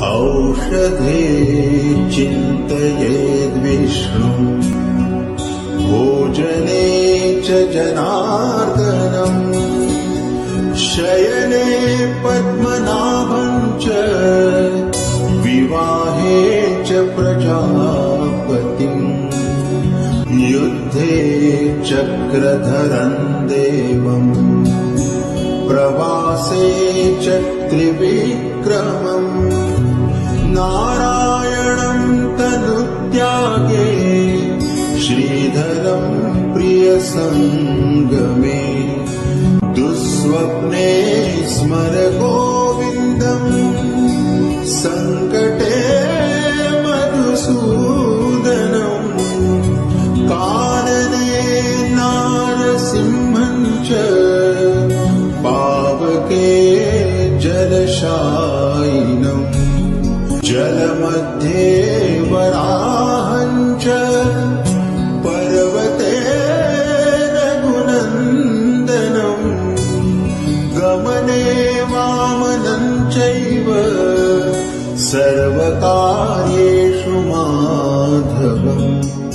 औषधे चिन्तयेद्विष्णुं भोजने च जनार्दनम् शयने पद्मनाभं च विवाहे च प्रजापतिम् युद्धे चक्रधरं देवम् प्रवासे च त्रिविक्रमम् नारायणं तनुत्यागे श्रीधरं प्रियसङ्गमे दुःस्वप्ने स्मर गोविन्दम् सङ्कटे मधुसूदनम् कानने नारसिंहं च पावके जलशायिनम् जलमध्ये वराहं च पर्वते रघुनन्दनम् गमने वामनं चैव सर्वकार्येषु माधव